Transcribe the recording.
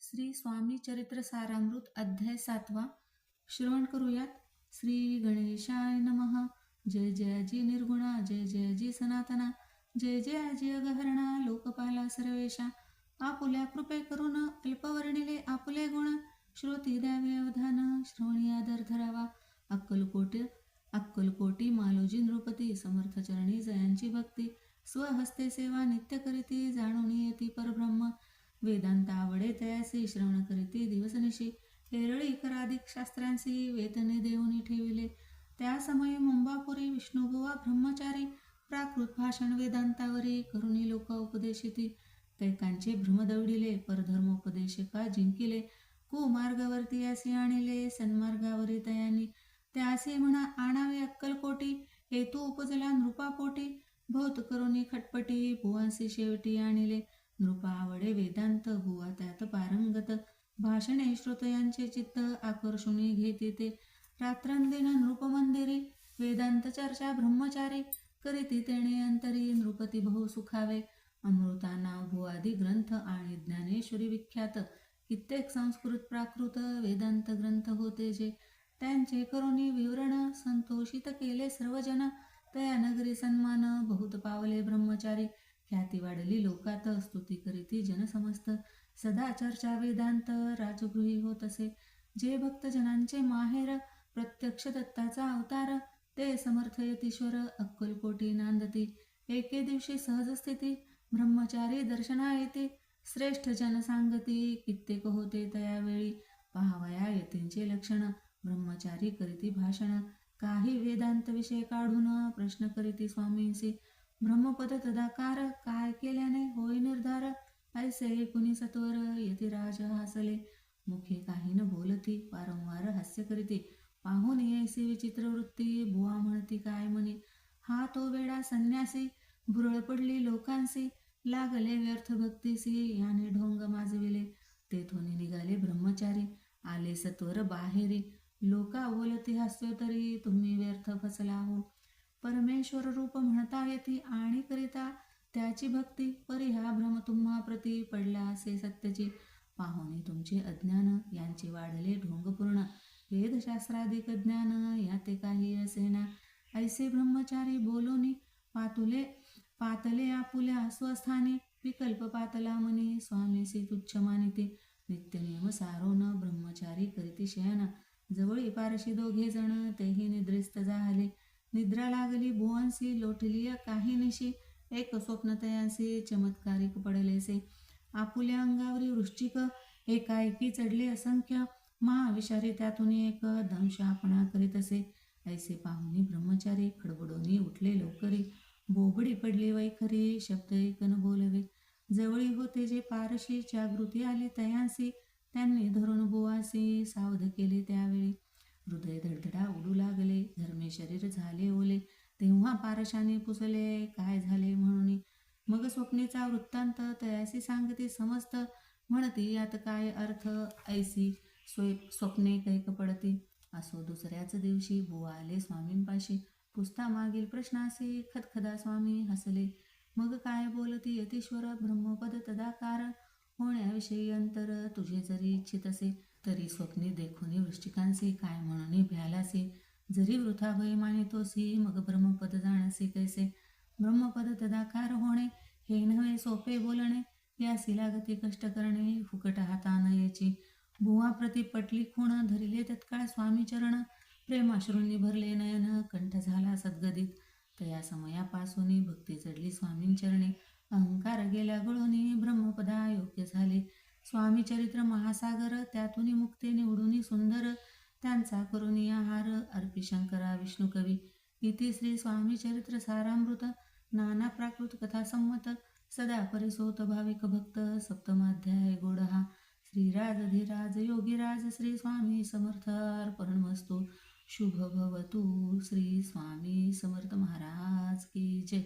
श्री स्वामी चरित्र सारामृत अध्याय 7वा. श्रवण करूयात. श्री गणेशाय नमः. जय जयाजी निर्गुणा, जय जयाजी सनातना, जय जयाजी अगहरणा, लोकपाला सर्वेशा. आपुल्या कृपे करून अल्पवर्णिले आपुले गुण, श्रोती द्यावे अवधान, श्रवणी आदर धरावा. अक्कलकोटी मालोजी नृपती, समर्थ चरणी जयांची भक्ती, स्वहस्ते सेवा नित्य करीती, जाणून येती परब्रह्म. वेदांत आवडे तयासी, श्रवण करीती दिवसनिशी, हेरळी कराधिक शास्त्रांसी, वेतने देऊनी ठेविले. त्या समयी मुंबापुरी विष्णुबुवा ब्रह्मचारी, प्राकृत भाषण वेदांतावरी, करुणी लोक उपदेशिती. कैकांचे भ्रम दवडिले, परधर्मोपदेशिका जिंकिले, कुमार्गावरती यासी आणिले, सन्मार्गावरी तयानी. त्यासी म्हणा आणावे अक्कलकोटी, हेतू उपजला नृपापोटी, भौत करुणी खटपटी, भुवांसी शेवटी आणिले. नृपा आवडे वेदांत, बुवा त्यात पारंगत, भाषणे श्रोतयांचे चित्त, आकर्षुनी घेते ते. रात्रंदिन नृपमंदिरी, वेदांत चर्चा ब्रह्मचारी, करीती तेणे अंतरी, नृपती बहु सुखावे. अमृता नाव भुवादी ग्रंथ, आणि ज्ञानेश्वरी विख्यात, कित्येक संस्कृत प्राकृत वेदांत ग्रंथ होते जे. त्यांचे करुणी विवरण, संतोषित केले सर्वजन, तया नगरी सन्मान, बहुत पावले ब्रह्मचारी. ख्याती वाढली लोकात, स्तुती करीती जन समस्त, सदा चर्चा वेदांत राजगृही होत असे. जे भक्तजनांचे माहेर, प्रत्यक्ष दत्ताचा अवतार, ते समर्थ यतीश्वर अक्कलकोटी नांदती. एके दिवशी सहज स्थिती, ब्रह्मचारी दर्शना येती, श्रेष्ठ जन सांगती, कित्येक होते तयावेळी. पाहावया यतींचे लक्षण, ब्रह्मचारी करीती भाषण, काही वेदांत विषय काढून, प्रश्न करीती स्वामींसी. ब्रह्मपद तदाकार, काय केल्याने होय निर्धार, ऐसे ऐकुनी सत्वर यतिराज हासले. मुखे काही न बोलती, वारंवार हास्य करीती, पाहून ऐसी विचित्र वृत्ती, बुवा म्हणती काय म्हणे, हा तो वेडा संन्यासी, भुरळ पडली लोकांसी, लागले व्यर्थ भक्तीसी, याने ढोंग माजविले. तेथून निघाले ब्रह्मचारी, आले सत्वर बाहेरी, लोका बोलती हास्योतरी, तुम्ही व्यर्थ फसला हो. परमेश्वर रूप म्हणता येती, आणि करिता त्याची भक्ती, परी हा भ्रम तुम्हा प्रती पडला असे सत्यची. पाहुणे तुमचे अज्ञान, यांचे वाढले ढोंग पूर्ण, वेदशास्त्राधिक ज्ञान, याते काही असेना. ऐसे ब्रह्मचारी बोलोनी, पातले आपुल्या स्वस्थानी, विकल्प पातला मनी, स्वामीसी तुच्छ मानिते. नित्यनियम सारोन, ब्रह्मचारी करीती शयन, जवळी पारशी दोघे जण, तेही निद्रिस्त झाले. निद्रा लागली भुवांसी, लोटलीय काही निशी, एक स्वप्न तयांसी, चमत्कारिक पडलेसे. आपुल्या अंगावरी वृश्चिक, एकाएकी चढले असंख्य, महाविषारी त्यातून एक, दंश आपणा करीत असे. ऐसे पाहुनी ब्रह्मचारी, खडबडोनी उठले लवकरी, बोबडी पडली वैखरी, शब्द ऐकन बोलवे. जवळी होते जे पारशी, जागृती आली तयांसी, त्यांनी धरून बुवासी सावध केले त्यावेळी. हृदय धडधडा उडू लागले, धर्मे शरीर झाले ओले, तेव्हा पारशाने पुसले काय झाले म्हणून. मग स्वप्नेचा वृत्तांत तयासी सांगती समस्त, म्हणती यात काय अर्थ, ऐसी स्वप्ने कैक पडती. असो दुसऱ्याच दिवशी बुवा आले स्वामींपाशी, पुसता मागील प्रश्नासी, खदखदा स्वामी हसले. मग काय बोलती यतीश्वर, ब्रह्मपद तदाकार, होण्याविषयी अंतर तुझे जरी इच्छित असे, तरी स्वप्नी देखुनी वृश्चिकांसी, काय म्हणून भ्यालासी. जरी वृथा भय मानितोसी, मग ब्रह्मपद जाणसे कैसे. ब्रह्मपद तदाकार होणे, हे नव्हे सोपे बोलणे, यासी लागते कष्ट करणे, फुकट हातान याची. भुवा प्रति पटली खूण, धरिले तत्काळ स्वामी चरण, प्रेमाश्रूंनी भरले नयन, कंठ झाला सद्गदित. तया समयापासून भक्ती चढली स्वामींचरणी, अहंकार गेला गळूनी, ब्रह्मपदा योग्य झाले. स्वामी चरित्र महासागर, त्यातून मुक्ते निवडून सुंदर, त्यांचा करुणी आहार, अर्पी शंकरा विष्णू कवी. इति श्री स्वामी चरित्र सारामृत, नाना प्राकृत कथा संमत, सदा परिसोत भाविक भक्त, सप्तमाध्याय गोडहा. श्रीराजधिराज योगीराज श्री स्वामी समर्थ अर्पणमस्तु. शुभ भवतु. श्री स्वामी समर्थ महाराज की जय.